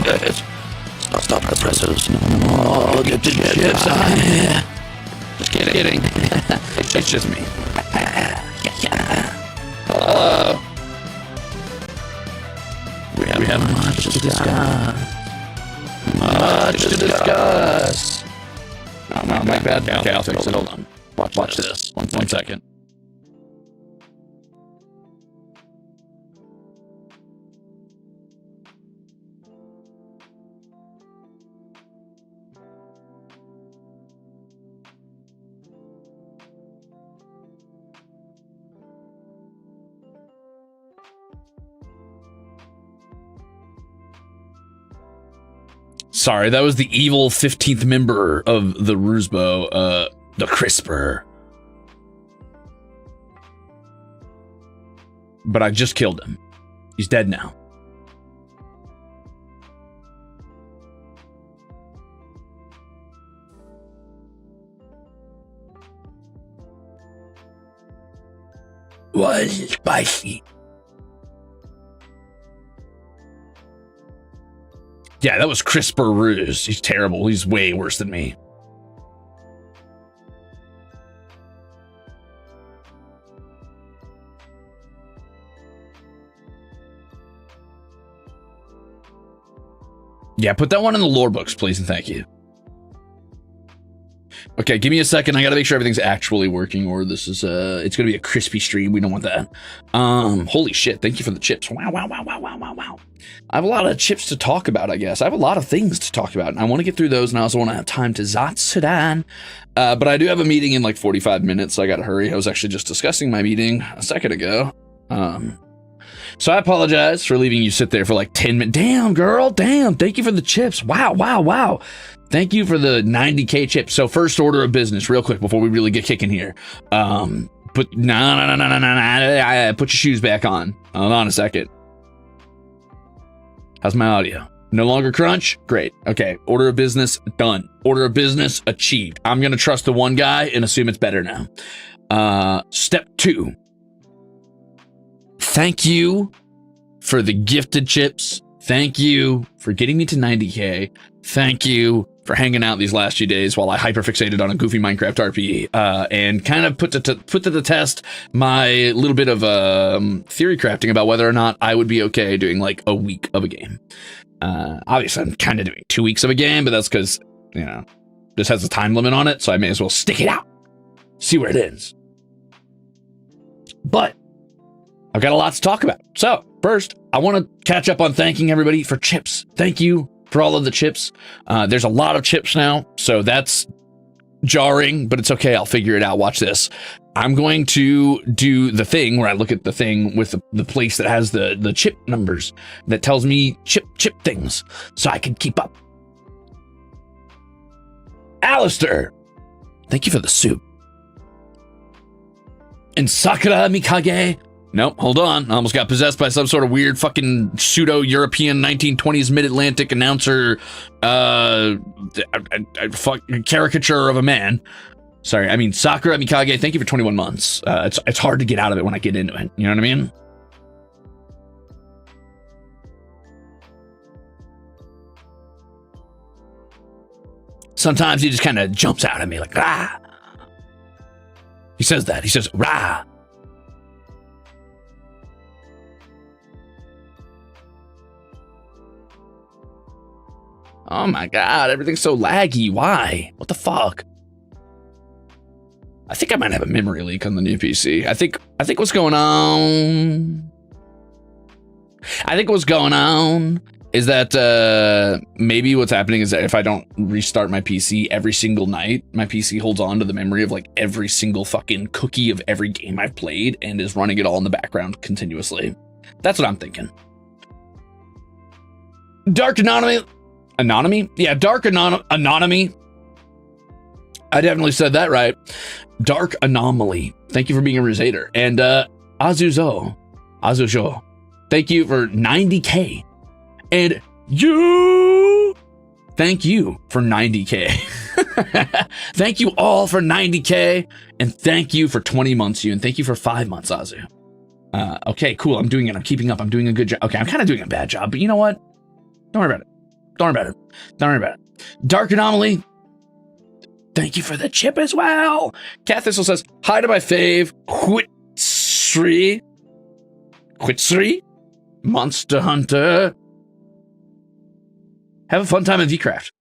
it. Stop the presses. Oh, get the chips. Just kidding. It's just me. Hello. We have much to discuss. Much to discuss. No, my bad. Okay, I'll fix it. Hold on. Watch this. One second. Sorry, that was the evil 15th member of the Ruze, the Crisper. But I just killed him. He's dead now. Was spicy. Yeah, that was Crisper Ruze. He's terrible. He's way worse than me. Yeah, put that one in the lore books, please, and thank you. Okay, give me a second. I gotta make sure everything's actually working, or this is it's gonna be a crispy stream. We don't want that. Holy shit! Thank you for the chips. Wow. I have a lot of chips to talk about. I guess I have a lot of things to talk about, and I want to get through those. And I also want to have time to Zatsu-EN. But I do have a meeting in like 45 minutes, so I gotta hurry. I was actually just discussing my meeting a second ago. So I apologize for leaving you sit there for like 10 minutes. Damn, girl. Damn. Thank you for the chips. Wow. Thank you for the 90K chips. So first order of business, real quick, before we really get kicking here. No. Put your shoes back on. Hold on a second. How's my audio? No longer crunch? Great. Okay. Order of business done. Order of business achieved. I'm going to trust the one guy and assume it's better now. Step 2. Thank you for the gifted chips. Thank you for getting me to 90K. Thank you for hanging out these last few days while I hyperfixated on a goofy Minecraft RP and kind of put to the test my little bit of theory crafting about whether or not I would be okay doing like a week of a game. Obviously, I'm kind of doing 2 weeks of a game, but that's because, you know, this has a time limit on it, so I may as well stick it out, see where it ends. But I've got a lot to talk about. So first, I want to catch up on thanking everybody for chips. Thank you for all of the chips. There's a lot of chips now, so that's jarring, but it's okay. I'll figure it out. Watch this. I'm going to do the thing where I look at the thing with the place that has the chip numbers that tells me chip things so I can keep up. Alistair, thank you for the soup. And Sakura Mikage. Nope, hold on. I almost got possessed by some sort of weird fucking pseudo-European 1920s mid-Atlantic announcer caricature of a man. Sorry, I mean Sakura Mikage, thank you for 21 months. It's hard to get out of it when I get into it. You know what I mean? Sometimes he just kind of jumps out at me like, rah. He says that. He says, rah. Oh my god, everything's so laggy. Why? What the fuck? I think I might have a memory leak on the new PC. I think what's going on... I think what's going on is that maybe what's happening is that if I don't restart my PC every single night, my PC holds on to the memory of like every single fucking cookie of every game I've played and is running it all in the background continuously. That's what I'm thinking. Dark Anonymity? Yeah, Dark Anonymity. I definitely said that right. Dark Anomaly. Thank you for being a Ruzader. And Azuzo. Thank you for 90K. And you. Thank you for 90K. Thank you all for 90K. And thank you for 20 months, you. And thank you for 5 months, Azu. Okay, cool. I'm doing it. I'm keeping up. I'm doing a good job. Okay, I'm kind of doing a bad job, but you know what? Don't worry about it. Don't worry about it. Don't worry about it. Dark Anomaly, thank you for the chip as well. Cat Thistle says, hi to my fave, Quitsri, Monster Hunter. Have a fun time in VCraft.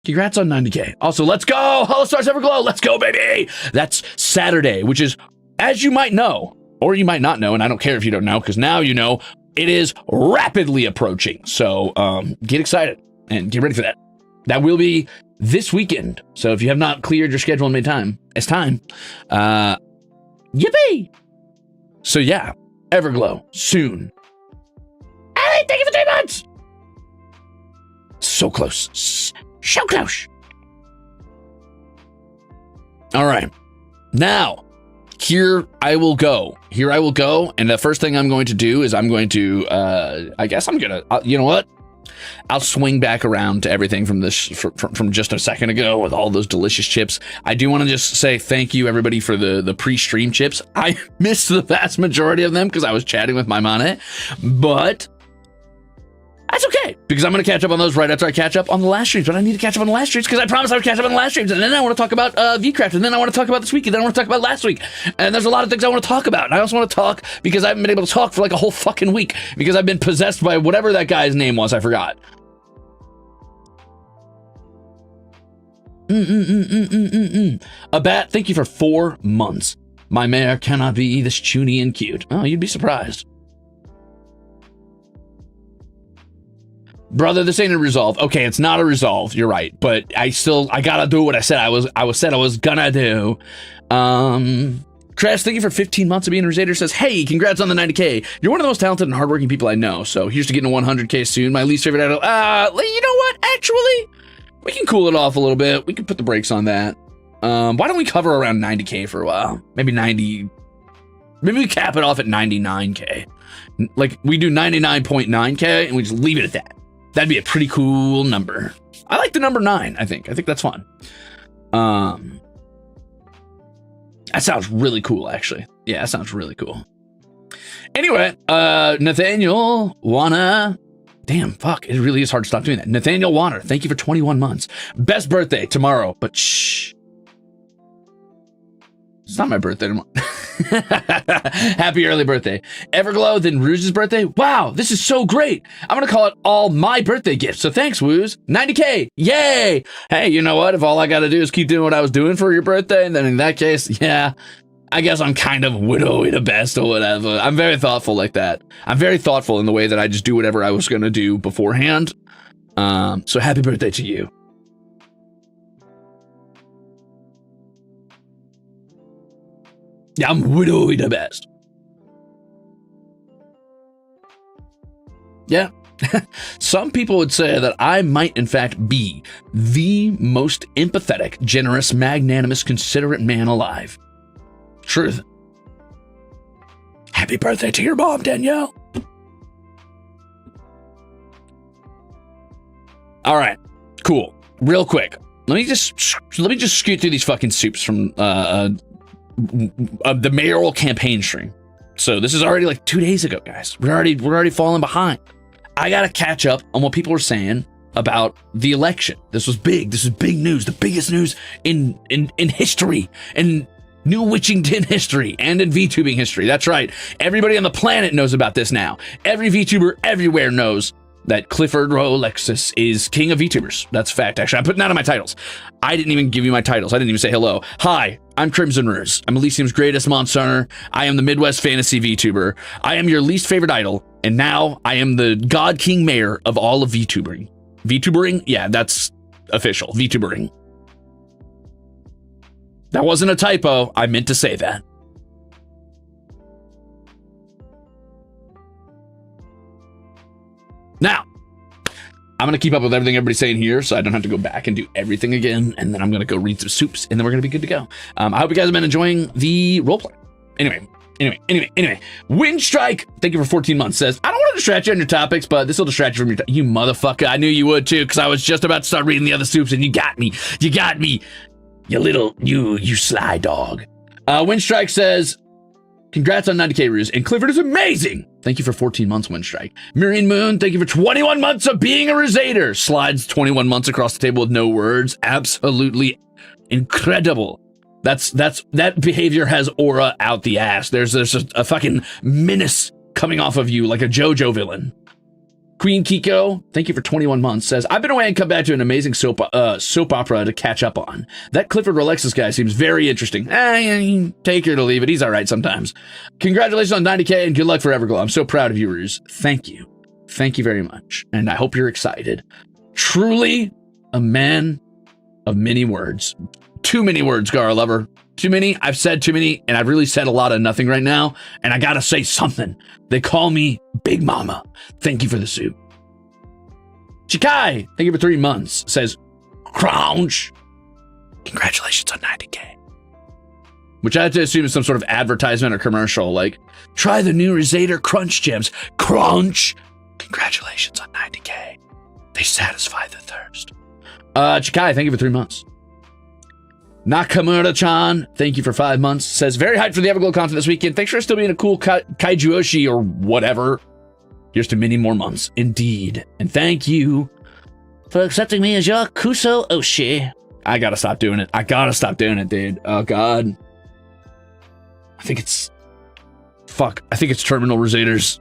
Congrats on 90K. Also, let's go! HOLOSTARS Everglow! Let's go, baby! That's Saturday, which is, as you might know, or you might not know, and I don't care if you don't know, because now you know, it is rapidly approaching. So, get excited and get ready for that. That will be this weekend. So if you have not cleared your schedule and made time, it's time. Yippee! So yeah, Everglow, soon. Hey, thank you for 3 months! So close. So close. All right. Now, here I will go. And the first thing I'm going to do is I'm going to, I guess I'm going to, you know what? I'll swing back around to everything from this, from just a second ago with all those delicious chips. I do want to just say thank you, everybody, for the pre-stream chips. I missed the vast majority of them because I was chatting with my Mane, but that's okay, because I'm going to catch up on those right after I catch up on the last streams. But I need to catch up on the last streams because I promised I would catch up on the last streams. And then I want to talk about VCraft. And then I want to talk about this week. And then I want to talk about last week. And there's a lot of things I want to talk about. And I also want to talk because I haven't been able to talk for like a whole fucking week because I've been possessed by whatever that guy's name was. I forgot. A bat, thank you for 4 months. My mare cannot be this chuny and cute. Oh, you'd be surprised. Brother, this ain't a resolve. Okay, it's not a resolve. You're right, but I gotta do what I said I was gonna do. Crash, thank you for 15 months of being a Ruzader. Says, hey, congrats on the 90K. You're one of the most talented and hardworking people I know. So here's to getting to 100K soon. My least favorite idol. You know what? Actually, we can cool it off a little bit. We can put the brakes on that. Why don't we cover around 90K for a while? Maybe 90. Maybe we cap it off at 99K. Like we do 99.9K and we just leave it at that. That'd be a pretty cool number. I like the number 9, I think. I think that's fun. That sounds really cool, actually. Yeah, that sounds really cool. Anyway, Nathaniel Wanna. Damn, fuck. It really is hard to stop doing that. Nathaniel Wanner, thank you for 21 months. Best birthday tomorrow, but shh. It's not my birthday tomorrow. Happy early birthday. Everglow, then Ruze's birthday. Wow, this is so great. I'm going to call it all my birthday gifts. So thanks, Woos. 90K. Yay. Hey, you know what? If all I got to do is keep doing what I was doing for your birthday, then in that case, yeah, I guess I'm kind of widowing the best or whatever. I'm very thoughtful like that. I'm very thoughtful in the way that I just do whatever I was going to do beforehand. So happy birthday to you. Yeah, I'm widowing the best. Yeah. Some people would say that I might, in fact, be the most empathetic, generous, magnanimous, considerate man alive. Truth. Happy birthday to your mom, Danielle. All right, cool. Real quick, let me just scoot through these fucking soups from the mayoral campaign stream. So this is already like 2 days ago, guys. We're already falling behind. I gotta catch up on what people were saying about the election. This was big. This is big news. The biggest news in history, in New Witchington history, and in VTubing history. That's right. Everybody on the planet knows about this now. Every VTuber everywhere knows that Clifford Rolexus is king of VTubers. That's a fact, actually. I'm putting that on my titles. I didn't even give you my titles. I didn't even say hello. Hi, I'm Crimzon Rulez. I'm Elysium's greatest monster hunter. I am the Midwest fantasy VTuber. I am your least favorite idol, and now I am the God King Mayor of all of VTubering. VTubering? Yeah, that's official. VTubering. That wasn't a typo. I meant to say that. Now, I'm going to keep up with everything everybody's saying here, so I don't have to go back and do everything again, and then I'm going to go read through soups, and then we're going to be good to go. I hope you guys have been enjoying the roleplay. Anyway. Windstrike, thank you for 14 months, says, I don't want to distract you on your topics, but this will distract you from your you motherfucker. I knew you would, too, because I was just about to start reading the other soups, and you got me. You got me. You little, you sly dog. Windstrike says, Congrats on 90K, Ruze. And Clifford is amazing. Thank you for 14 months, Windstrike. Miriam Moon, thank you for 21 months of being a Ruzader. Slides 21 months across the table with no words. Absolutely incredible. That behavior has aura out the ass. There's a fucking menace coming off of you like a JoJo villain. Queen Kiko, thank you for 21 months, says, I've been away and come back to an amazing soap opera to catch up on. That Clifford Rolexis guy seems very interesting. Take her to leave it. He's all right sometimes. Congratulations on 90K and good luck for Everglow. I'm so proud of you, Ruze. Thank you. Thank you very much. And I hope you're excited. Truly a man of many words. Too many words, Gara Lover. Too many. I've said too many, and I've really said a lot of nothing right now, and I gotta say something. They call me Big Mama. Thank you for the soup. Chikai, thank you for 3 months, says, Crunch. Congratulations on 90K. Which I have to assume is some sort of advertisement or commercial, like, try the new Ruzader Crunch Gems. Crunch. Congratulations on 90K. They satisfy the thirst. Chikai, thank you for 3 months. Nakamura-chan, thank you for 5 months. Says, very hyped for the Everglow content this weekend. Thanks for still being a cool Kaijuoshi or whatever. Here's to many more months. Indeed. And thank you for accepting me as your Kuso Oshi. I gotta stop doing it. I gotta stop doing it, dude. Oh, God. I think it's... Fuck. I think it's Terminal Rusaders.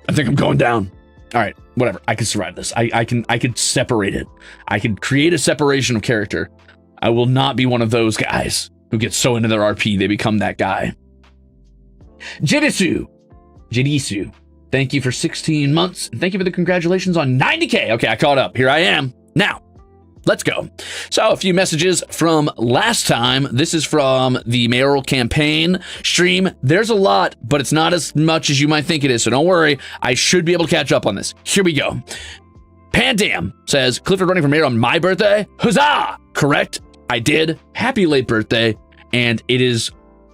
I think I'm going down. All right. Whatever. I can survive this. I can separate it. I can create a separation of character. I will not be one of those guys who get so into their RP they become that guy. Jidisu, thank you for 16 months. And thank you for the congratulations on 90K. Okay, I caught up. Here I am. Now, let's go. So a few messages from last time. This is from the Mayoral campaign stream. There's a lot, but it's not as much as you might think it is. So don't worry. I should be able to catch up on this. Here we go. Pandam says, Clifford running for mayor on my birthday? Huzzah! Correct. I did. Happy late birthday. And it is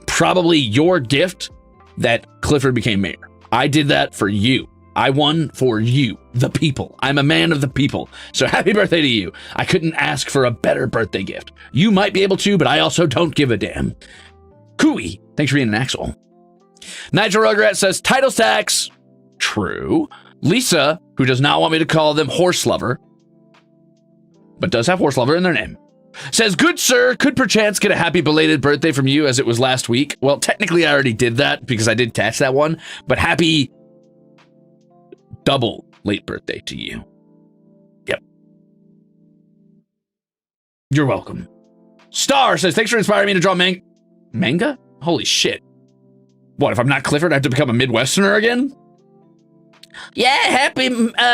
probably your gift that Clifford became mayor. I did that for you. I won for you, the people. I'm a man of the people. So happy birthday to you. I couldn't ask for a better birthday gift. You might be able to, but I also don't give a damn. Cooey, thanks for being an Axel. Nigel Rugrat says, title tax. True. Lisa, who does not want me to call them horse lover, but does have horse lover in their name, says, good sir, could perchance get a happy belated birthday from you as it was last week. Well, technically I already did that because I did catch that one, but happy double late birthday to you. Yep. You're welcome. Star says, thanks for inspiring me to draw manga? Holy shit. What, if I'm not Clifford, I have to become a Midwesterner again? Yeah, happy,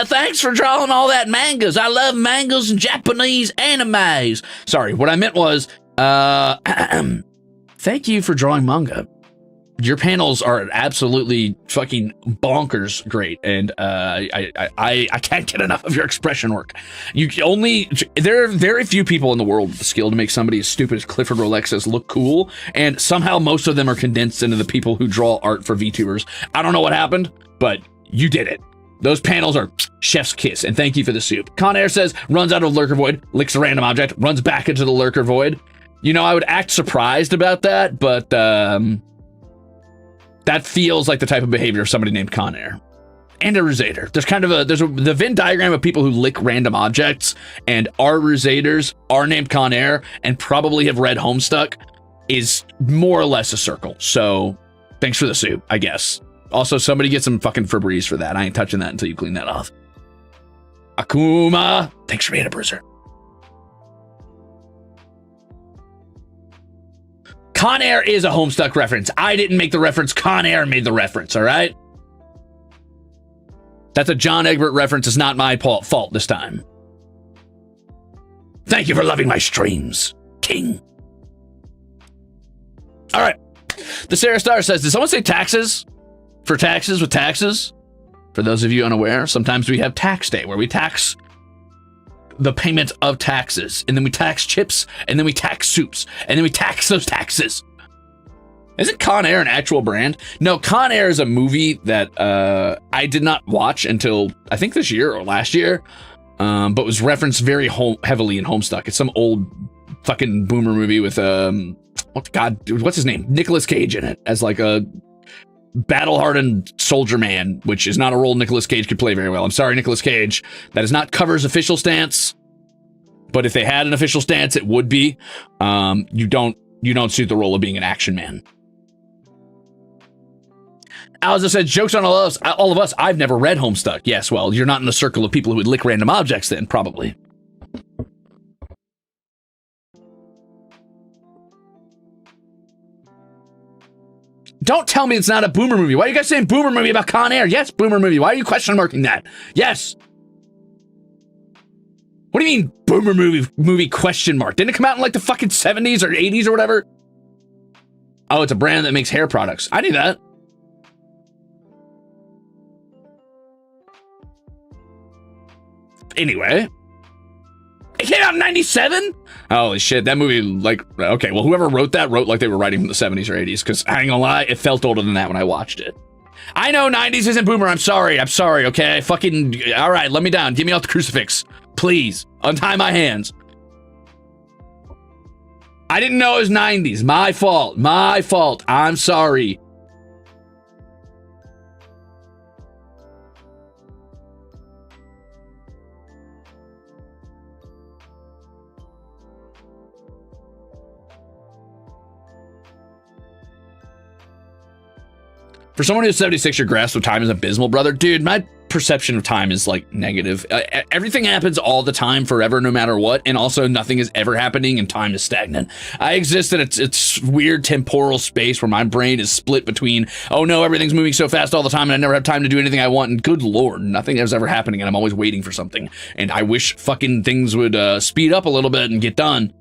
thanks for drawing all that mangas. I love mangas and Japanese animes. Sorry, what I meant was, thank you for drawing manga. Your panels are absolutely fucking bonkers great, and I can't get enough of your expression work. There are very few people in the world with the skill to make somebody as stupid as Clifford Rolexis look cool, and somehow most of them are condensed into the people who draw art for VTubers. I don't know what happened, but you did it. Those panels are chef's kiss, and thank you for the soup. Con Air says, runs out of Lurker Void, licks a random object, runs back into the Lurker Void. You know, I would act surprised about that, but that feels like the type of behavior of somebody named Con Air. And a Ruzader. There's the Venn diagram of people who lick random objects, and our Ruzaders are named Con Air and probably have read Homestuck is more or less a circle. So thanks for the soup, I guess. Also, somebody get some fucking Febreze for that. I ain't touching that until you clean that off. Akuma, thanks for being a bruiser. Con Air is a Homestuck reference. I didn't make the reference. Con Air made the reference, all right? That's a John Egbert reference. It's not my fault this time. Thank you for loving my streams, King. All right. The Sarah Star says, did someone say taxes? For taxes with taxes? For those of you unaware, sometimes we have tax day where we tax the payment of taxes, and then we tax chips, and then we tax soups, and then we tax those taxes. Isn't Con Air an actual brand? No, Con Air is a movie that I did not watch until I think this year or last year, but was referenced very heavily in Homestuck. It's some old fucking boomer movie with what's his name? Nicolas Cage in it as like a battle-hardened soldier man, which is not a role Nicolas Cage could play very well. I'm sorry, Nicolas Cage. That is not Cover's official stance. But if they had an official stance, it would be. You don't suit the role of being an action man. Aliza said, jokes on all of us. I've never read Homestuck. Yes, well, you're not in the circle of people who would lick random objects then, probably. Don't tell me it's not a boomer movie. Why are you guys saying boomer movie about Con Air? Yes, boomer movie. Why are you question marking that? Yes. What do you mean boomer movie question mark? Didn't it come out in like the fucking 70s or 80s or whatever? Oh, it's a brand that makes hair products. I knew that. Anyway. It came out in 97? Holy shit, that movie, like, okay, well, whoever wrote that wrote like they were writing from the 70s or 80s, because I ain't gonna lie, it felt older than that when I watched it. I know 90s isn't boomer, I'm sorry, okay? All right, let me down, get me off the crucifix. Please, untie my hands. I didn't know it was 90s, my fault, I'm sorry. For someone who's 76, your grasp of time is abysmal, brother. Dude, my perception of time is like negative. Everything happens all the time, forever, no matter what. And also nothing is ever happening and time is stagnant. I exist in its weird temporal space where my brain is split between, oh no, everything's moving so fast all the time and I never have time to do anything I want. And good Lord, nothing is ever happening and I'm always waiting for something. And I wish fucking things would speed up a little bit and get done.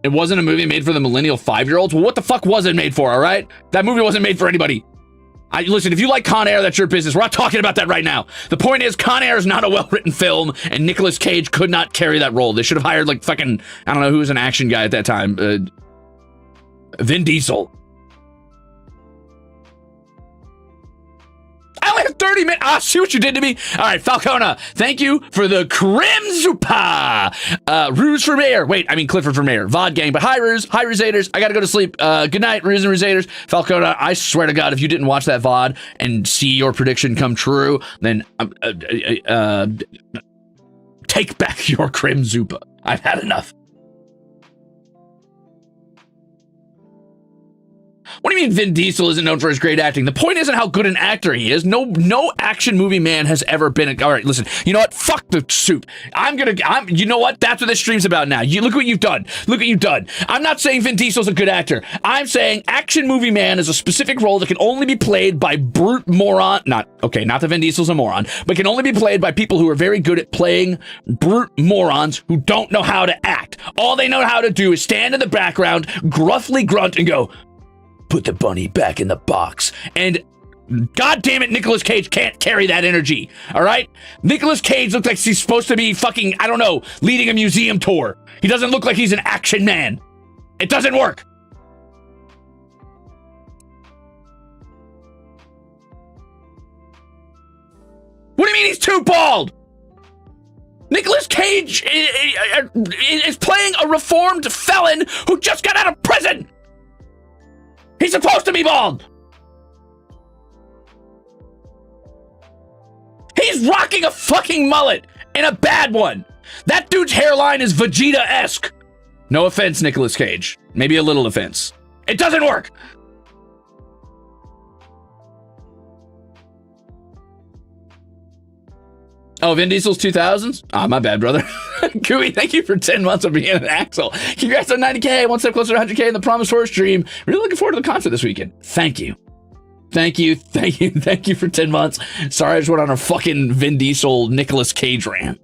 It wasn't a movie made for the millennial 5-year-olds? Well, what the fuck was it made for, all right? That movie wasn't made for anybody. Listen, if you like Con Air, that's your business. We're not talking about that right now. The point is, Con Air is not a well-written film, and Nicolas Cage could not carry that role. They should have hired, like, fucking, I don't know who was an action guy at that time. Vin Diesel. I only have 30 minutes. Ah, see what you did to me. All right, Falcona, thank you for the Crimzupa. Ruze for mayor. Wait, I mean Clifford for mayor. VOD gang, but hi, Ruze. Hi, Ruzeters. I got to go to sleep. Good night, Ruze and Ruzeters. Falcona, I swear to God, if you didn't watch that VOD and see your prediction come true, then take back your Crimzupa. I've had enough. What do you mean Vin Diesel isn't known for his great acting? The point isn't how good an actor he is. No action movie man has ever been. All right, listen. You know what? Fuck the soup. You know what? That's what this stream's about now. Look what you've done. Look what you've done. I'm not saying Vin Diesel's a good actor. I'm saying action movie man is a specific role that can only be played by brute moron. Not that Vin Diesel's a moron, but can only be played by people who are very good at playing brute morons who don't know how to act. All they know how to do is stand in the background, gruffly grunt, and go, put the bunny back in the box. And God damn it, Nicolas Cage can't carry that energy. All right? Nicolas Cage looks like he's supposed to be fucking, I don't know, leading a museum tour. He doesn't look like he's an action man. It doesn't work. What do you mean he's too bald? Nicolas Cage is playing a reformed felon who just got out of prison. He's supposed to be bald. He's rocking a fucking mullet and a bad one. That dude's hairline is Vegeta-esque. No offense, Nicolas Cage. Maybe a little offense. It doesn't work. Oh, Vin Diesel's 2000s? Ah, my bad, brother. Gooey, thank you for 10 months of being an Axel. Congrats on 90K, one step closer to 100K in the Promised Horror stream. Really looking forward to the concert this weekend. Thank you. Thank you for 10 months. Sorry, I just went on a fucking Vin Diesel, Nicolas Cage rant.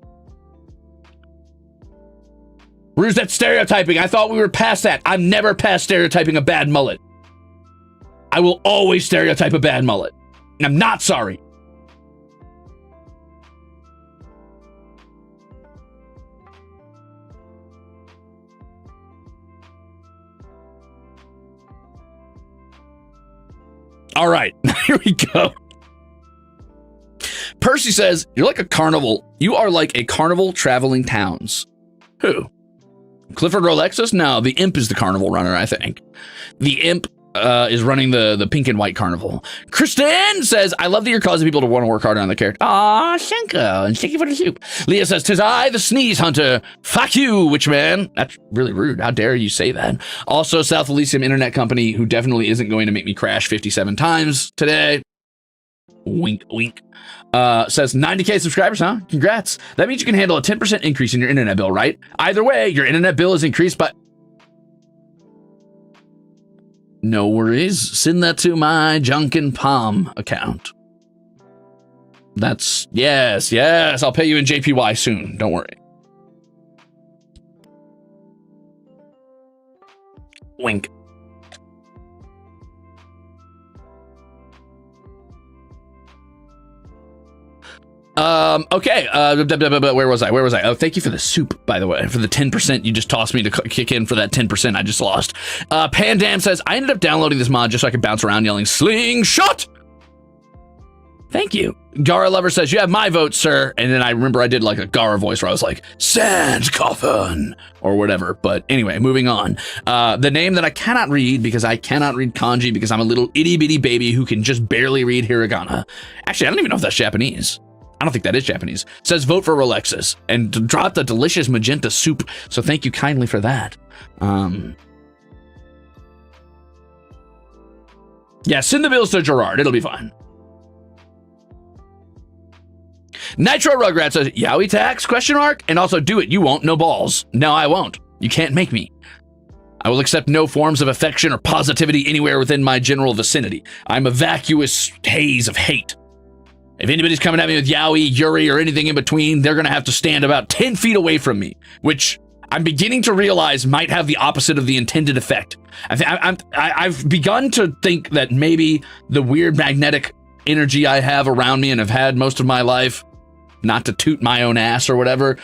Ruze, that's stereotyping. I thought we were past that. I'm never past stereotyping a bad mullet. I will always stereotype a bad mullet. And I'm not sorry. All right, here we go. Mercy says, you're like a carnival. You are like a carnival traveling towns. Who? Clifford Rolexus? No, the Imp is the carnival runner, I think. The Imp is running the pink and white carnival. Kristen says, I love that you're causing people to want to work harder on the character. Aw, Shenko, and thank you for the soup. Leah says, 'tis I, the sneeze hunter. Fuck you, witch man. That's really rude. How dare you say that? Also, South Elysium Internet Company, who definitely isn't going to make me crash 57 times today. Wink, wink. Says 90K subscribers, huh? Congrats. That means you can handle a 10% increase in your internet bill, right? Either way, your internet bill is increased by... No worries. Send that to my Junkin Palm account. That's... Yes, yes. I'll pay you in JPY soon. Don't worry. Wink. Okay, where was I? Oh, thank you for the soup, by the way, for the 10% you just tossed me to kick in for that 10% I just lost. Pandam says, I ended up downloading this mod just so I could bounce around yelling, slingshot! Thank you. Gara Lover says, you have my vote, sir. And then I remember I did like a Gara voice where I was like, sand coffin, or whatever. But anyway, moving on. The name that I cannot read because I cannot read kanji because I'm a little itty bitty baby who can just barely read hiragana. Actually, I don't even know if that's Japanese. I don't think that is Japanese. Says vote for Rolexus and dropped a delicious magenta soup. So thank you kindly for that. Yeah, send the bills to Gerard. It'll be fine. Nitro Rugrat says, Yowie tax, question mark? And also do it. You won't. No balls. No, I won't. You can't make me. I will accept no forms of affection or positivity anywhere within my general vicinity. I'm a vacuous haze of hate. If anybody's coming at me with yaoi, yuri, or anything in between, they're going to have to stand about 10 feet away from me, which I'm beginning to realize might have the opposite of the intended effect. I've begun to think that maybe the weird magnetic energy I have around me and have had most of my life, not to toot my own ass or whatever,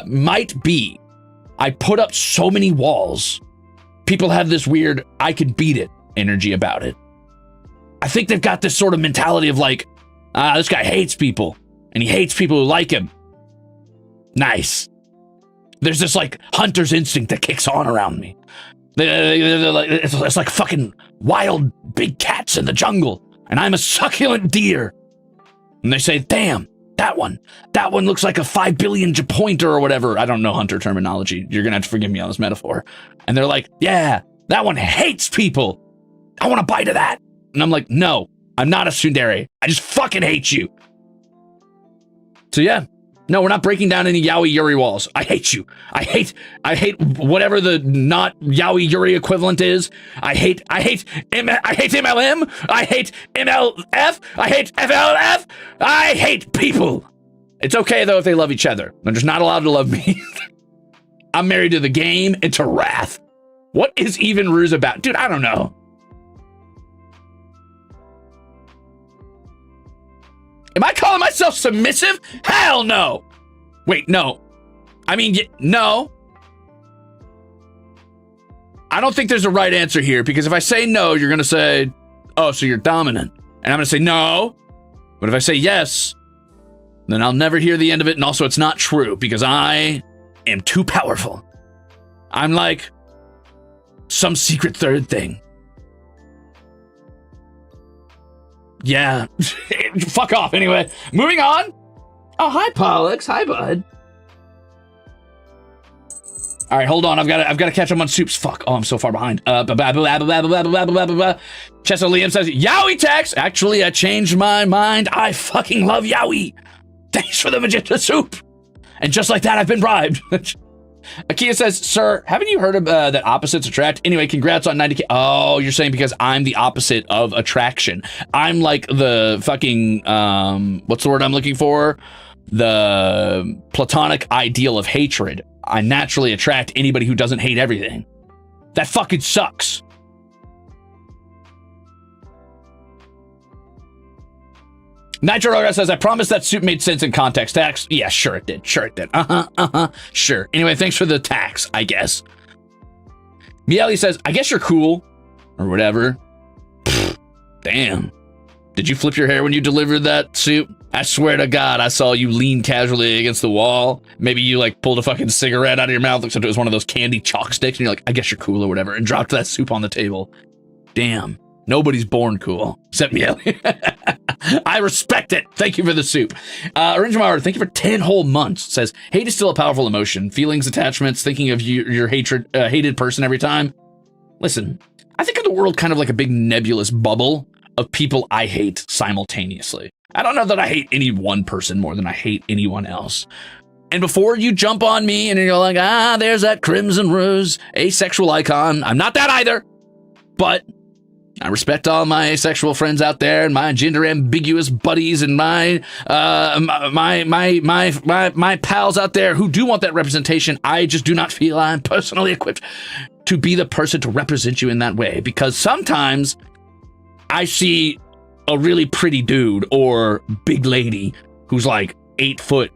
might be I put up so many walls. People have this weird, I could beat it energy about it. I think they've got this sort of mentality of like, this guy hates people, and he hates people who like him. Nice. There's this, like, hunter's instinct that kicks on around me. It's like fucking wild big cats in the jungle, and I'm a succulent deer. And they say, damn, that one looks like a 5 billion pointer or whatever. I don't know hunter terminology. You're gonna have to forgive me on this metaphor. And they're like, yeah, that one hates people. I want a bite of that. And I'm like, no. I'm not a tsundere. I just fucking hate you. So yeah, no, we're not breaking down any yaoi yuri walls. I hate you. I hate whatever the not yaoi yuri equivalent is. I hate MLM. I hate MLF. I hate FLF. I hate people. It's okay though if they love each other. They're just not allowed to love me. I'm married to the game and to wrath. What is even Ruze about? Dude, I don't know. Am I calling myself submissive? Hell no. Wait, no. I mean, no. I don't think there's a right answer here because if I say no, you're going to say, oh, so you're dominant. And I'm going to say no. But if I say yes, then I'll never hear the end of it. And also it's not true because I am too powerful. I'm like some secret third thing. Yeah, fuck off. Anyway, moving on. Oh, hi, Pollux. Hi, bud. All right, hold on. I've got to catch up on soups. Fuck. Oh, I'm so far behind. Chesso Liam says, Yowie tax. Actually, I changed my mind. I fucking love Yowie. Thanks for the magenta soup. And just like that, I've been bribed. Akia says, sir, haven't you heard of that opposites attract? Anyway, congrats on 90K. Oh, you're saying because I'm the opposite of attraction. I'm like the fucking, what's the word I'm looking for? The platonic ideal of hatred. I naturally attract anybody who doesn't hate everything. That fucking sucks. Nitro Rogar says, I promise that soup made sense in context. Tax? Yeah, sure it did. Sure it did. Sure. Anyway, thanks for the tax, I guess. Miele says, I guess you're cool. Or whatever. Pfft, damn. Did you flip your hair when you delivered that soup? I swear to God, I saw you lean casually against the wall. Maybe you like pulled a fucking cigarette out of your mouth, except it was one of those candy chalk sticks, and you're like, I guess you're cool or whatever, and dropped that soup on the table. Damn. Nobody's born cool, except me. I respect it. Thank you for the soup. Orange thank you for 10 whole months. Says, hate is still a powerful emotion. Feelings, attachments, thinking of your hated person every time. Listen, I think of the world kind of like a big nebulous bubble of people I hate simultaneously. I don't know that I hate any one person more than I hate anyone else. And before you jump on me and you're like, there's that Crimzon Rulez asexual icon. I'm not that either, but I respect all my asexual friends out there and my gender ambiguous buddies and my pals out there who do want that representation. I just do not feel I'm personally equipped to be the person to represent you in that way, because sometimes I see a really pretty dude or big lady who's like 8 foot,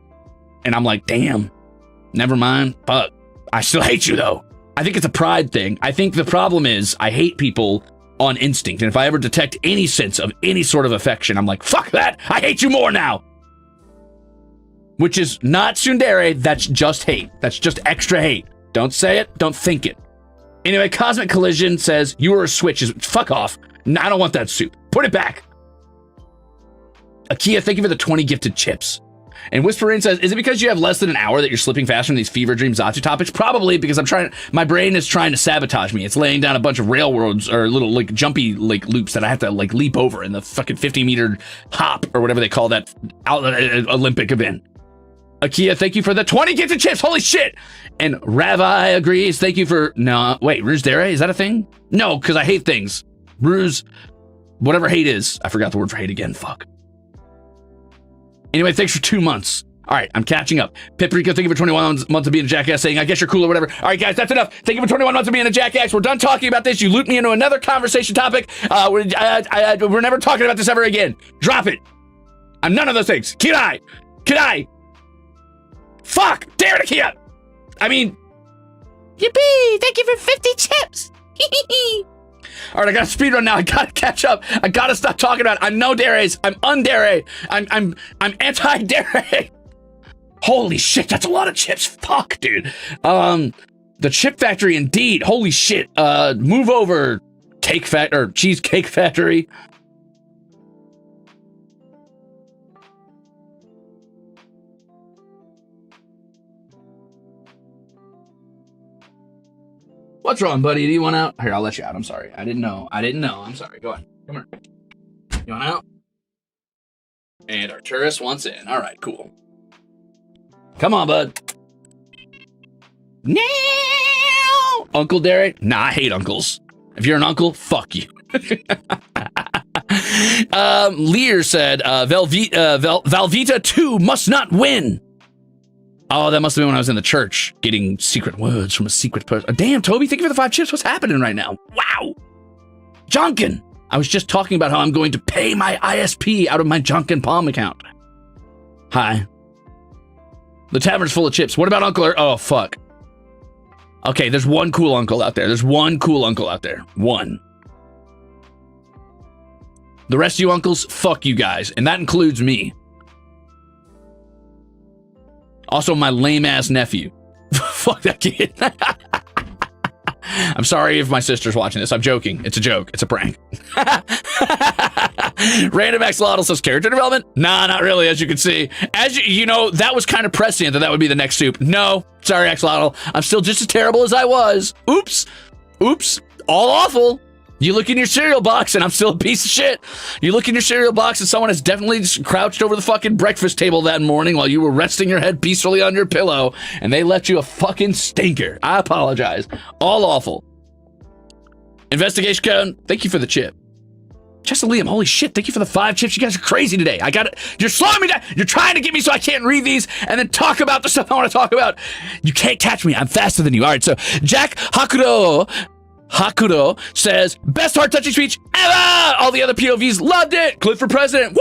and I'm like, damn, never mind, fuck. I still hate you though. I think it's a pride thing. I think the problem is I hate people on instinct, and if I ever detect any sense of any sort of affection, I'm like, fuck that, I hate you more now. Which is not tsundere, that's just hate. That's just extra hate. Don't say it, don't think it. Anyway, Cosmic Collision says, you are a switch. Fuck off. No, I don't want that soup. Put it back. Akia, thank you for the 20 gifted chips. And Whispering says, is it because you have less than an hour that you're slipping faster from these fever dream Zatsu topics? Probably, because my brain is trying to sabotage me. It's laying down a bunch of railroads or little like jumpy like loops that I have to like leap over in the fucking 50-meter hop or whatever they call that Olympic event. Akia, thank you for the 20 gifted chips. Holy shit. And Ravi agrees. Thank you for, no, wait, Ruze Dere, is that a thing? No, because I hate things. Ruze, whatever hate is. I forgot the word for hate again. Fuck. Anyway, thanks for 2 months. All right, I'm catching up. Piprico, thank you for 21 months of being a jackass, saying, I guess you're cool or whatever. All right, guys, that's enough. Thank you for 21 months of being a jackass. We're done talking about this. You looped me into another conversation topic. We're never talking about this ever again. Drop it. I'm none of those things. Can I? Fuck! Damn it, Akia! I mean, yippee! Thank you for 50 chips! All right, I got to speedrun now. I got to catch up. I got to stop talking about it. I'm no Deres. I'm undere. I'm anti-dere. Holy shit, that's a lot of chips. Fuck, dude. The chip factory indeed. Holy shit. Move over. Cheesecake factory. What's wrong, buddy? Do you want out? Here, I'll let you out. I'm sorry. I didn't know. I'm sorry. Go on. Come here. You want out? And Arturus wants in. All right, cool. Come on, bud. No! Uncle Derek? Nah, I hate uncles. If you're an uncle, fuck you. Lear said, Valvita 2 must not win. Oh, that must have been when I was in the church getting secret words from a secret person. Damn, Toby, thank you for the 5 chips. What's happening right now? Wow. Jonkin. I was just talking about how I'm going to pay my ISP out of my Jonkin Palm account. Hi. The tavern's full of chips. What about Uncle? Oh, fuck. Okay, there's one cool uncle out there. One. The rest of you uncles, fuck you guys. And that includes me. Also, my lame-ass nephew. Fuck that kid. I'm sorry if my sister's watching this. I'm joking. It's a joke. It's a prank. Random Axolotl says character development? Nah, not really, as you can see. As you know, that was kind of prescient that would be the next soup. No, sorry, Axolotl. I'm still just as terrible as I was. Oops. All awful. You look in your cereal box and I'm still a piece of shit. You look in your cereal box and someone has definitely crouched over the fucking breakfast table that morning while you were resting your head peacefully on your pillow and they left you a fucking stinker. I apologize. All awful. Investigation code. Thank you for the chip. Chester Liam, holy shit, thank you for the 5 chips. You guys are crazy today. I got it. You're slowing me down. You're trying to get me so I can't read these and then talk about the stuff I want to talk about. You can't catch me. I'm faster than you. All right, so Jack Hakuro says, best heart-touching speech ever! All the other POVs loved it! Clip for president, woo!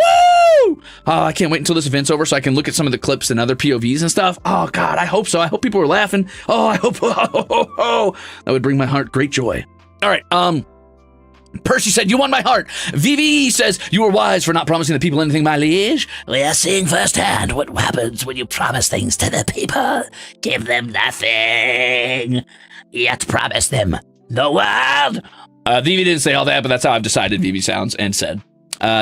Oh, I can't wait until this event's over so I can look at some of the clips and other POVs and stuff. Oh, God, I hope so. I hope people were laughing. Oh, I hope, that would bring my heart great joy. All right, Percy said, you won my heart. VV says, you were wise for not promising the people anything, my liege. We are seeing firsthand what happens when you promise things to the people. Give them nothing, yet promise them the world. VV didn't say all that, but that's how I've decided VV sounds and said.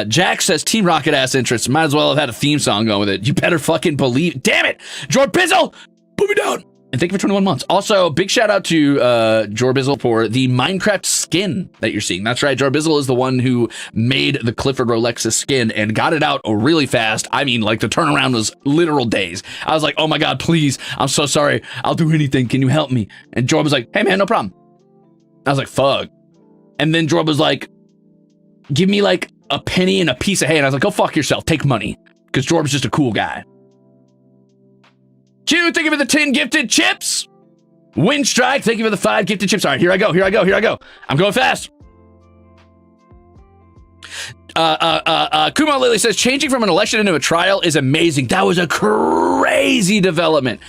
Jack says, Team Rocket ass interest. Might as well have had a theme song going with it. You better fucking believe. Damn it. Jorbizzle, put me down. And thank you for 21 months. Also, big shout out to Jorbizzle for the Minecraft skin that you're seeing. That's right. Jorbizzle is the one who made the Clifford Rolex's skin and got it out really fast. I mean, like the turnaround was literal days. I was like, oh my God, please. I'm so sorry. I'll do anything. Can you help me? And Jorb was like, hey man, no problem. I was like, fuck. And then Jorb was like, give me like a penny and a piece of hay. And I was like, go fuck yourself. Take money. Because Jorb's just a cool guy. Q, thank you for the 10 gifted chips. Windstrike, thank you for the 5 gifted chips. All right, here I go. I'm going fast. Kuma Lily says, changing from an election into a trial is amazing. That was a crazy development.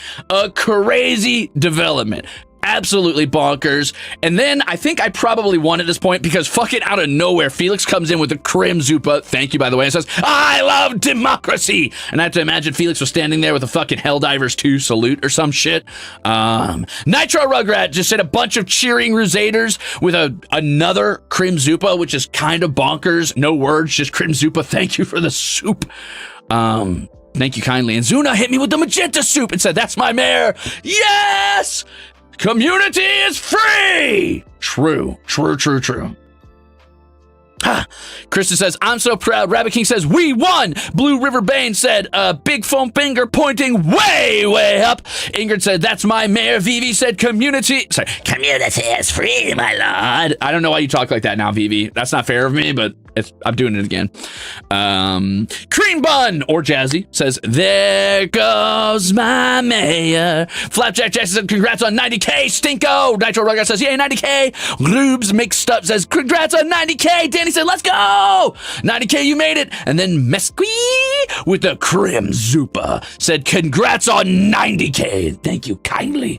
Absolutely bonkers. And then I think I probably won at this point because fucking out of nowhere, Felix comes in with a Crimzupa. Thank you, by the way, and says, I love democracy. And I have to imagine Felix was standing there with a fucking Helldivers 2 salute or some shit. Nitro Rugrat just said a bunch of cheering Rusaders with another Crimzupa, which is kind of bonkers. No words, just Crimzupa. Thank you for the soup. Thank you kindly. And Zuna hit me with the magenta soup and said, that's my mare. Yes! Community is free! True. Krista says, I'm so proud. Rabbit King says, we won! Blue River Bane said, big foam finger pointing way up. Ingrid said, that's my mare. Vivi said, community is free, my lord. I don't know why you talk like that now, Vivi. That's not fair of me, but I'm doing it again. Cream Bun or Jazzy says, there goes my mayor. Flapjack Jackson said, congrats on 90K. Stinko. Nitro Rugger says, yay, 90K. Rubes Mixed Up says, congrats on 90K. Danny said, let's go. 90K, you made it. And then Mesqui with the Crimzupa said, congrats on 90K. Thank you kindly.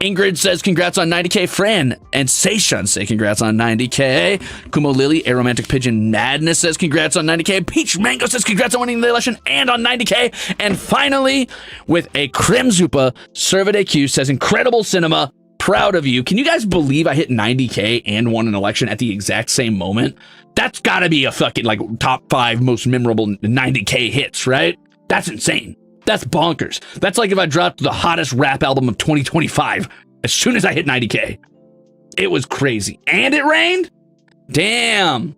Ingrid says, congrats on 90K. Fran and Seishun say, congrats on 90K. Kumo Lily, Aromantic Pigeon Madness says, congrats on 90K. Peach Mango says, congrats on winning the election and on 90K. And finally, with a Crimzupa, Servade Q says, incredible cinema. Proud of you. Can you guys believe I hit 90K and won an election at the exact same moment? That's gotta be a fucking like top 5 most memorable 90K hits, right? That's insane. That's bonkers. That's like if I dropped the hottest rap album of 2025 as soon as I hit 90K. It was crazy. And it rained? Damn.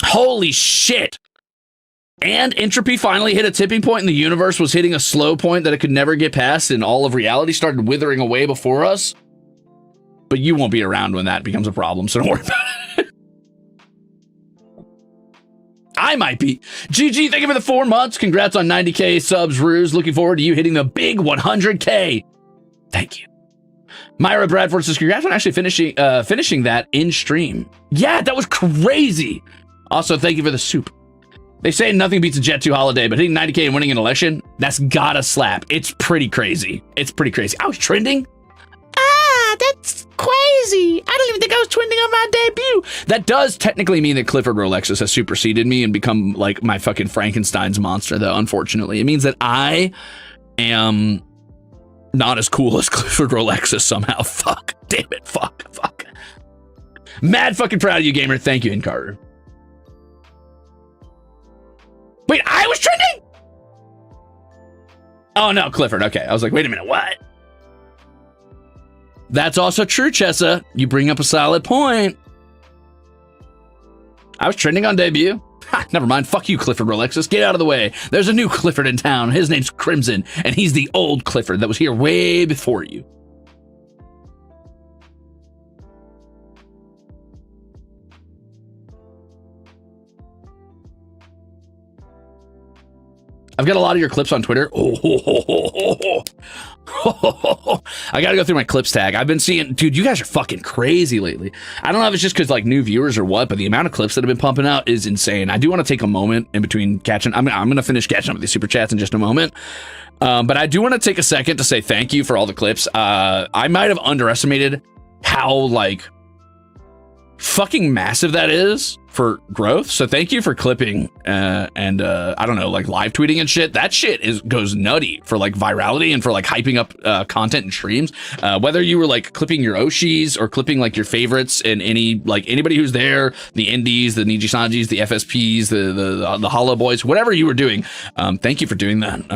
Holy shit. And entropy finally hit a tipping point and the universe was hitting a slow point that it could never get past and all of reality started withering away before us. But you won't be around when that becomes a problem, so don't worry about it. I might be. GG, thank you for the 4 months. Congrats on 90K subs, Ruze. Looking forward to you hitting the big 100K. Thank you. Myra Bradford says, congrats on actually finishing that in stream. Yeah, that was crazy. Also, thank you for the soup. They say nothing beats a Jet 2 holiday, but hitting 90K and winning an election, that's gotta slap. It's pretty crazy. I was trending. That's crazy. I don't even think I was trending on my debut. That does technically mean that Clifford Rolexus has superseded me and become like my fucking Frankenstein's monster, though, unfortunately. It means that I am not as cool as Clifford Rolexus somehow. Fuck. Damn it. Fuck. Mad fucking proud of you, gamer. Thank you, Incarter. Wait, I was trending? Oh, no, Clifford. Okay. I was like, wait a minute. What? That's also true, Chessa. You bring up a solid point. I was trending on debut. Ha, never mind. Fuck you, Clifford Rolexus. Get out of the way. There's a new Clifford in town. His name's Crimzon, and he's the old Clifford that was here way before you. I've got a lot of your clips on Twitter. I gotta go through my clips tag. I've been seeing, dude, you guys are fucking crazy lately. I don't know if it's just because like new viewers or what, but the amount of clips that have been pumping out is insane. I do want to take a moment in between catching. I'm gonna finish catching up with the super chats in just a moment. But I do want to take a second to say thank you for all the clips. I might have underestimated how like fucking massive that is for growth. So thank you for clipping and I don't know, like live tweeting and shit. That shit goes nutty for like virality and for like hyping up content and streams. Whether you were like clipping your Oshis or clipping like your favorites and anybody who's there, the indies, the Niji Sanjis, the FSPs, the Hollow Boys, whatever you were doing. Thank you for doing that.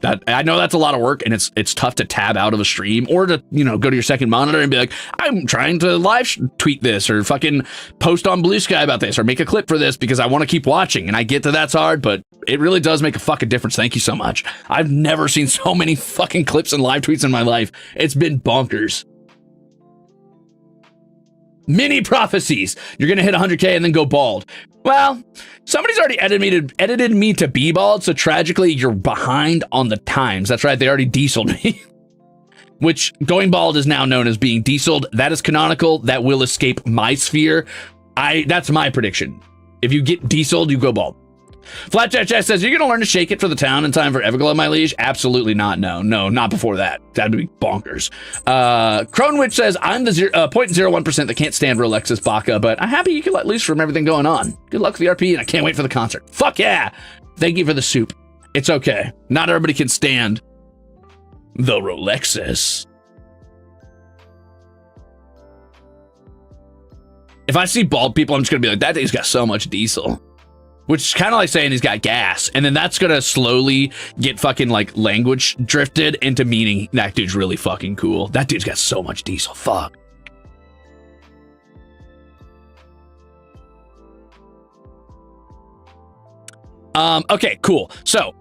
That I know that's a lot of work and it's tough to tab out of a stream or to, you know, go to your second monitor and be like, I'm trying to live tweet this or fucking post on Blue Sky about this or make a clip for this because I want to keep watching. And I get that that's hard, but it really does make a fucking difference. Thank you so much. I've never seen so many fucking clips and live tweets in my life. It's been bonkers. Mini prophecies. You're going to hit 100K and then go bald. Well, somebody's already edited me to be bald. So tragically, you're behind on the times. That's right. They already dieseled me. Which going bald is now known as being dieseled. That is canonical. That will escape my sphere. That's my prediction. If you get dieseled, you go bald. Flapjack Jack says, you're going to learn to shake it for the town in time for Everglow, my liege? Absolutely not. No, not before that. That'd be bonkers. Cronwitch says, I'm the 0.01% that can't stand Rolex's Baka, but I'm happy you can let loose from everything going on. Good luck with the RP, and I can't wait for the concert. Fuck yeah! Thank you for the soup. It's okay. Not everybody can stand the Rolexes. If I see bald people, I'm just going to be like, that dude's got so much diesel. Which is kind of like saying he's got gas. And then that's going to slowly get fucking like language drifted into meaning that dude's really fucking cool. That dude's got so much diesel. Fuck. Okay, cool. So,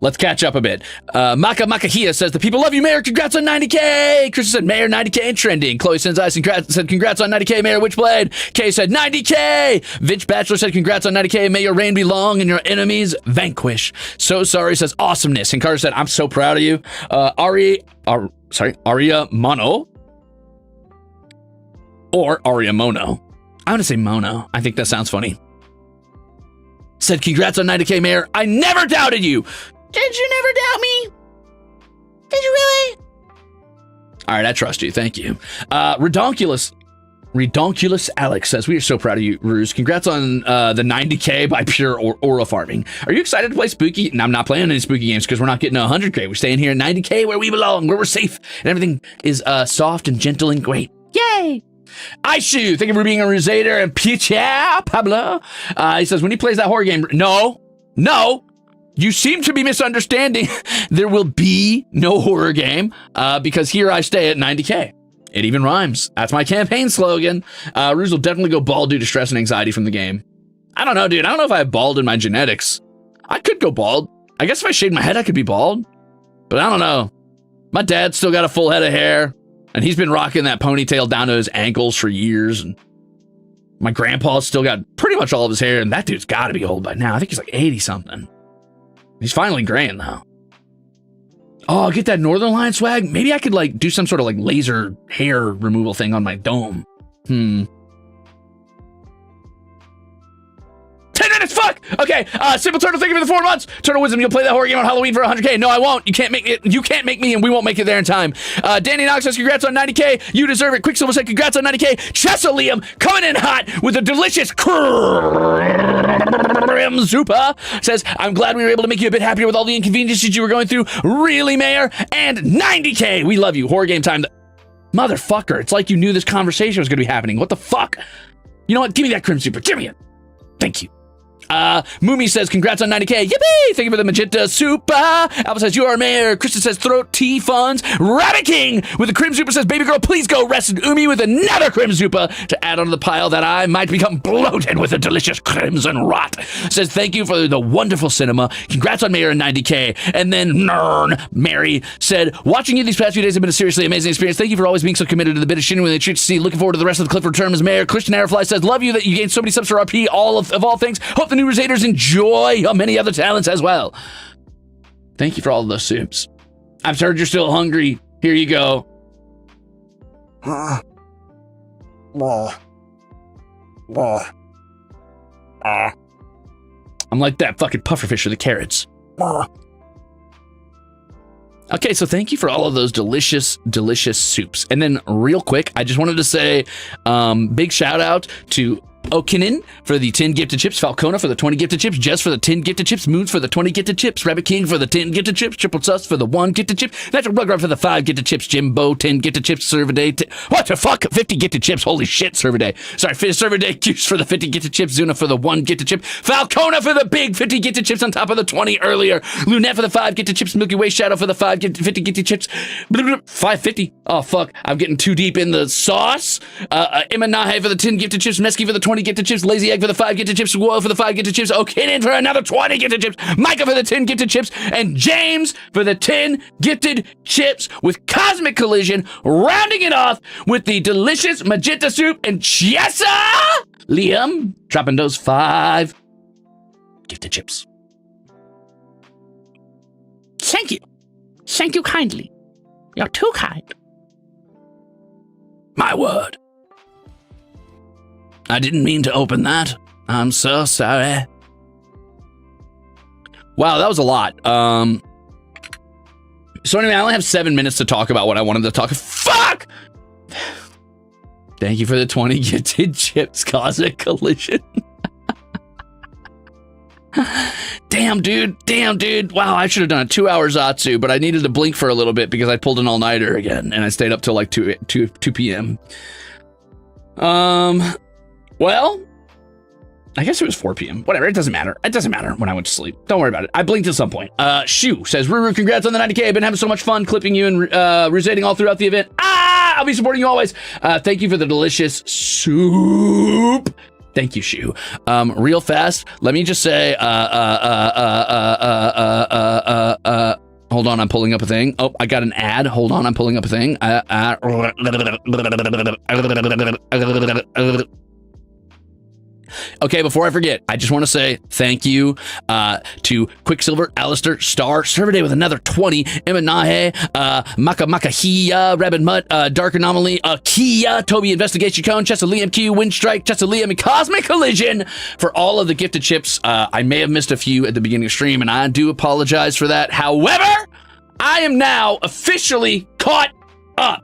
let's catch up a bit. Maka Makahia says, the people love you, Mayor. Congrats on 90K. Chris said, Mayor, 90K and trending. Chloe Senzai said, congrats on 90K, Mayor Witchblade. Kay said, 90K. Vince Bachelor said, congrats on 90K. May your reign be long and your enemies vanquish. So sorry says, awesomeness. And Carter said, I'm so proud of you. Aria Mono. Or Aria Mono. I'm going to say Mono. I think that sounds funny. Said, congrats on 90K, Mayor. I never doubted you. Did you never doubt me? Did you really? All right, I trust you. Thank you. Redonkulous Alex says, we are so proud of you, Ruze. Congrats on the 90K by pure aura farming. Are you excited to play spooky? No, I'm not playing any spooky games because we're not getting 100K. We're staying here at 90K where we belong, where we're safe, and everything is soft and gentle and great. Yay! Aishu, thank you for being a Ruzader. And Picha Pablo, he says, when he plays that horror game, no, you seem to be misunderstanding. There will be no horror game because here I stay at 90K. It even rhymes. That's my campaign slogan. Ruze will definitely go bald due to stress and anxiety from the game. I don't know, dude. I don't know if I have bald in my genetics. I could go bald. I guess if I shaved my head, I could be bald. But I don't know. My dad's still got a full head of hair. And he's been rocking that ponytail down to his ankles for years. And my grandpa's still got pretty much all of his hair. And that dude's got to be old by now. I think he's like 80-something. He's finally graying, though. Oh, I'll get that Northern Lion swag. Maybe I could like do some sort of like laser hair removal thing on my dome. 10 minutes, fuck! Okay, Simple Turtle, thank you for the 4 months. Turtle Wisdom, you'll play that horror game on Halloween for 100K. No, I won't. You can't make me, and we won't make it there in time. Danny Knox says, congrats on 90K. You deserve it. Quicksilver said, congrats on 90K. Chesalium coming in hot with a delicious Crimzupa. Says, I'm glad we were able to make you a bit happier with all the inconveniences you were going through. Really, Mayor? And 90K. We love you. Horror game time. Motherfucker, it's like you knew this conversation was going to be happening. What the fuck? You know what? Give me that Crimzupa. Give me it. Thank you. Moomy says, congrats on 90K. Yippee! Thank you for the magenta super. Alpha says, you are Mayor. Kristen says, throat T funds. Rabbit King with the Crimzupa says, baby girl, please go rest. And Umi with another Crimzupa to add onto the pile that I might become bloated with a delicious crimson rot. Says, thank you for the wonderful cinema. Congrats on Mayor and 90K. And then Mary said, watching you these past few days have been a seriously amazing experience. Thank you for always being so committed to the bit of shitting when they treat you to see. Looking forward to the rest of the Clifford term as Mayor. Christian Airfly says, love you that you gained so many subs for RP, of all things. Hope the new Rusaders enjoy your many other talents as well. Thank you for all of those soups. I've heard you're still hungry. Here you go. I'm like that fucking pufferfish with the carrots. Okay, so thank you for all of those delicious, delicious soups. And then real quick, I just wanted to say big shout out to Okinin for the 10 gifted chips, Falcona for the 20 gifted chips, Jess for the 10 gifted chips, Moons for the 20 gifted chips, Rabbit King for the 10 gifted chips, Triple Sus for the 1 gifted chip, Natural Blood for the 5 gifted chips, Jimbo 10 gifted chips, Servaday, what the fuck, 50 gifted chips, holy shit, Servaday. Sorry, Servaday Juice for the 50 gifted chips, Zuna for the 1 gifted chip, Falcona for the big 50 gifted chips on top of the 20 earlier, Lunette for the 5 gifted chips, Milky Way Shadow for the 50 gifted chips, 550, oh fuck, I'm getting too deep in the sauce, Emma Nahe for the 10 gifted chips, Mesky for the 20 gifted chips, Lazy Egg for the 5 gifted chips, Whoa for the 5 gifted chips, O'Kinnon for another 20 gifted chips, Micah for the 10 gifted chips, and James for the 10 gifted chips, with Cosmic Collision rounding it off with the delicious magenta soup and Chiesa Liam dropping those 5 gifted chips. Thank you. Thank you kindly. You're too kind. My word. I didn't mean to open that. I'm so sorry. Wow, that was a lot. So anyway, I only have 7 minutes to talk about what I wanted to talk. Fuck! Thank you for the 20 gifted chips, Cosmic Collision. Damn, dude. Wow, I should have done a 2-hour Zatsu, but I needed to blink for a little bit because I pulled an all-nighter again, and I stayed up till like 2 p.m. Well, I guess it was 4 p.m. Whatever, it doesn't matter. It doesn't matter when I went to sleep. Don't worry about it. I blinked at some point. Shu says, Ruru, congrats on the 90K. I've been having so much fun clipping you and Ruzating all throughout the event. I'll be supporting you always. Thank you for the delicious soup. Thank you, Shu. Real fast, let me just say, hold on, I'm pulling up a thing. Oh, I got an ad. Hold on, I'm pulling up a thing. Okay, before I forget, I just want to say thank you to Quicksilver, Alistair, Star, Servaday with another 20, Emma Nahe, Maka Makahia, Rabbit Mutt, Dark Anomaly, Kia, Toby Investigation Cone, Chessa Liam Q, Windstrike, Chessa Liam, and Cosmic Collision for all of the gifted chips. I may have missed a few at the beginning of stream, and I do apologize for that. However, I am now officially caught up.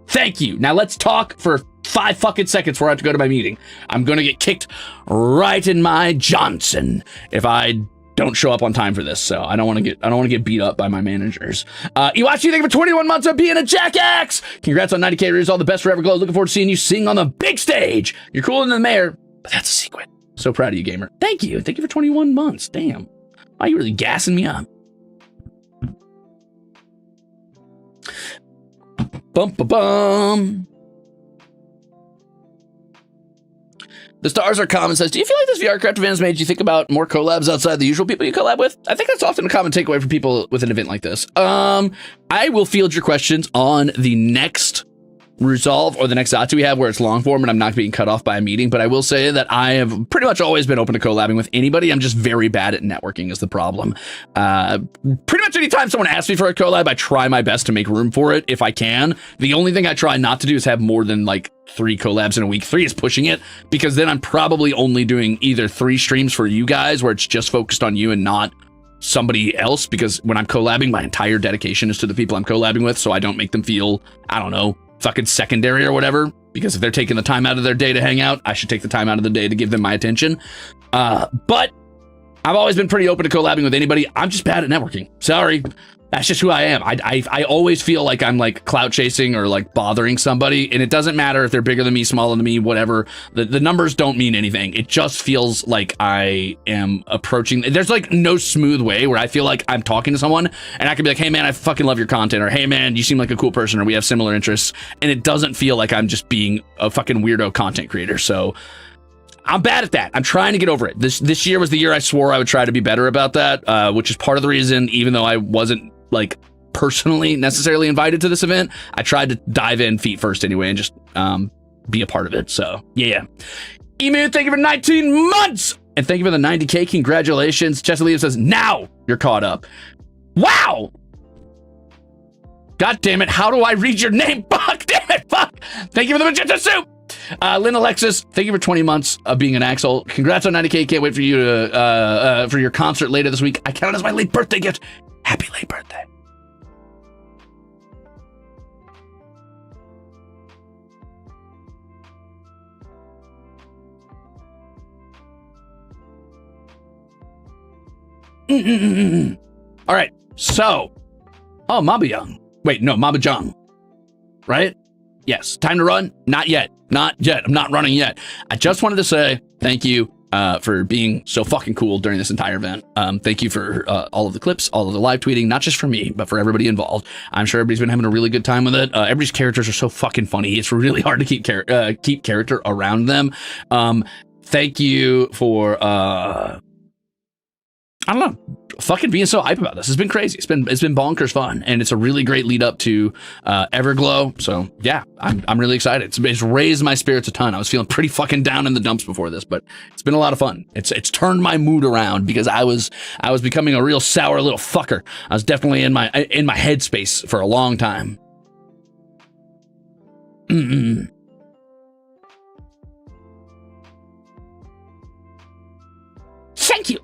Thank you. Now let's talk for 5 fucking seconds before I have to go to my meeting. I'm gonna get kicked right in my Johnson if I don't show up on time for this. So I don't want to get beat up by my managers. Iwachi, thank you for 21 months of being a jackass. Congrats on 90K. Ruze. All the best forever, Glow. Looking forward to seeing you sing on the big stage. You're cooler than the mayor, but that's a secret. So proud of you, gamer. Thank you. Thank you for 21 months. Damn. Why are you really gassing me up? Bum ba bum. The Stars Are Common says, do you feel like this VR craft event has made you think about more collabs outside the usual people you collab with? I think that's often a common takeaway for people with an event like this. I will field your questions on the next Resolve or the next Zatsu we have where it's long form and I'm not being cut off by a meeting, but I will say that I have pretty much always been open to collabing with anybody. I'm just very bad at networking is the problem. Pretty much anytime someone asks me for a collab, I try my best to make room for it if I can. The only thing I try not to do is have more than like 3 collabs in a week. 3 is pushing it because then I'm probably only doing either 3 streams for you guys where it's just focused on you and not somebody else, because when I'm collabing, my entire dedication is to the people I'm collabing with, so I don't make them feel, I don't know, fucking secondary or whatever, because if they're taking the time out of their day to hang out, I should take the time out of the day to give them my attention. But I've always been pretty open to collabing with anybody. I'm just bad at networking. Sorry. That's just who I am. I always feel like I'm like clout chasing or like bothering somebody, and it doesn't matter if they're bigger than me, smaller than me, whatever. The numbers don't mean anything. It just feels like I am approaching. There's like no smooth way where I feel like I'm talking to someone and I can be like, hey man, I fucking love your content, or hey man, you seem like a cool person, or we have similar interests, and it doesn't feel like I'm just being a fucking weirdo content creator. So I'm bad at that. I'm trying to get over it. This year was the year I swore I would try to be better about that, which is part of the reason, even though I wasn't like personally necessarily invited to this event, I tried to dive in feet first anyway and just be a part of it. So yeah. Emu, thank you for 19 months and thank you for the 90K. Congratulations. Chesalia says, now you're caught up. Wow. God damn it. How do I read your name? Fuck, damn it. Fuck. Thank you for the magenta soup. Lynn Alexis, thank you for 20 months of being an axle. Congrats on 90K. Can't wait for you to for your concert later this week. I count it as my late birthday gift. Happy late birthday. All right, so, oh, Maba Young. Wait, no, Maba Jung, right? Yes, time to run? Not yet, not yet. I'm not running yet. I just wanted to say thank you for being so fucking cool during this entire event. Thank you for all of the clips, all of the live tweeting, not just for me, but for everybody involved. I'm sure everybody's been having a really good time with it. Everybody's characters are so fucking funny. It's really hard to keep character around them. Thank you for I don't know, fucking being so hype about this. It's been crazy. It's been bonkers fun, and it's a really great lead up to Everglow. So yeah, I'm really excited. It's raised my spirits a ton. I was feeling pretty fucking down in the dumps before this, but it's been a lot of fun. It's turned my mood around because I was becoming a real sour little fucker. I was definitely in my headspace for a long time. Thank you.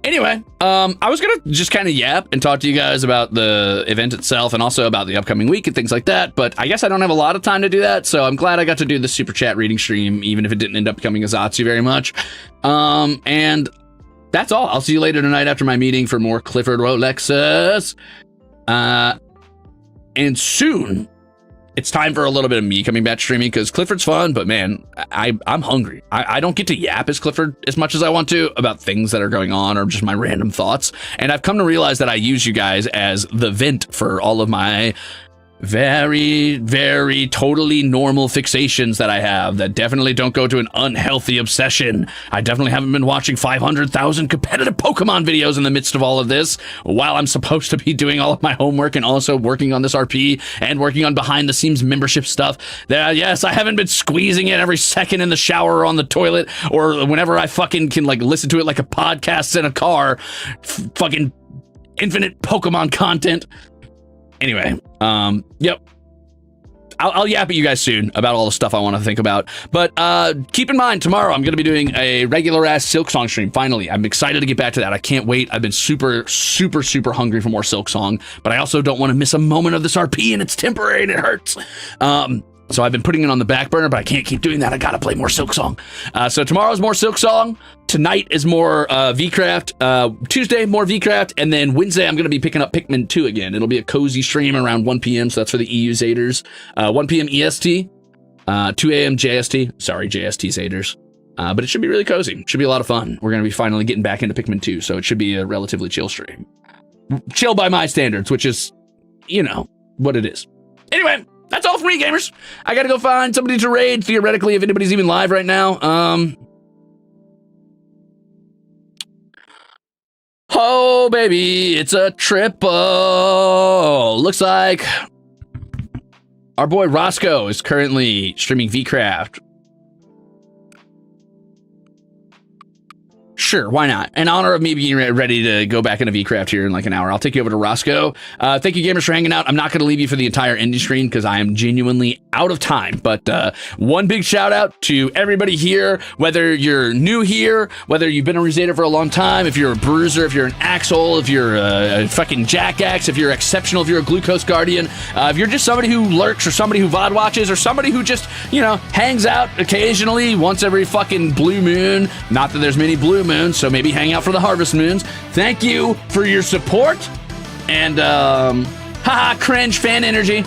Anyway, I was going to just kind of yap and talk to you guys about the event itself and also about the upcoming week and things like that, but I guess I don't have a lot of time to do that, so I'm glad I got to do the super chat reading stream, even if it didn't end up becoming a Zatsu very much. And that's all. I'll see you later tonight after my meeting for more Clifford Rolexes. And soon, it's time for a little bit of me coming back streaming because Clifford's fun, but man, I'm hungry. I don't get to yap as Clifford as much as I want to about things that are going on or just my random thoughts. And I've come to realize that I use you guys as the vent for all of my very, very totally normal fixations that I have that definitely don't go to an unhealthy obsession. I definitely haven't been watching 500,000 competitive Pokemon videos in the midst of all of this while I'm supposed to be doing all of my homework and also working on this RP and working on behind the scenes membership stuff. Yes, I haven't been squeezing it every second in the shower or on the toilet or whenever I fucking can like listen to it like a podcast in a car. Fucking infinite Pokemon content. Anyway, yep. I'll yap at you guys soon about all the stuff I want to think about. But keep in mind, tomorrow I'm going to be doing a regular-ass Silksong stream, finally. I'm excited to get back to that. I can't wait. I've been super, super, super hungry for more Silksong, but I also don't want to miss a moment of this RP, and it's temporary, and it hurts. So I've been putting it on the back burner, but I can't keep doing that. I got to play more Silksong. So tomorrow's more Silksong. Tonight is more VCraft. Tuesday, more VCraft. And then Wednesday, I'm going to be picking up Pikmin 2 again. It'll be a cozy stream around 1 p.m. So that's for the EU Zaders. 1 p.m. EST, 2 a.m. JST. Sorry, JST Zaders. But it should be really cozy. It should be a lot of fun. We're going to be finally getting back into Pikmin 2. So it should be a relatively chill stream. Chill by my standards, which is, you know, what it is. Anyway. That's all for me, gamers. I gotta go find somebody to raid, theoretically, if anybody's even live right now. Oh, baby, it's a triple. Looks like our boy Roscoe is currently streaming VCraft. Sure, why not? In honor of me being ready to go back into VCraft here in like an hour, I'll take you over to Roscoe. Thank you, gamers, for hanging out. I'm not going to leave you for the entire indie stream because I am genuinely out of time. But one big shout out to everybody here, whether you're new here, whether you've been a Ruzader for a long time, if you're a bruiser, if you're an axhole, if you're a fucking jackaxe, if you're exceptional, if you're a glucose guardian, if you're just somebody who lurks or somebody who VOD watches or somebody who just, you know, hangs out occasionally once every fucking blue moon. Not that there's many blue moons, so maybe hang out for the harvest moons. Thank you for your support and haha, cringe fan energy.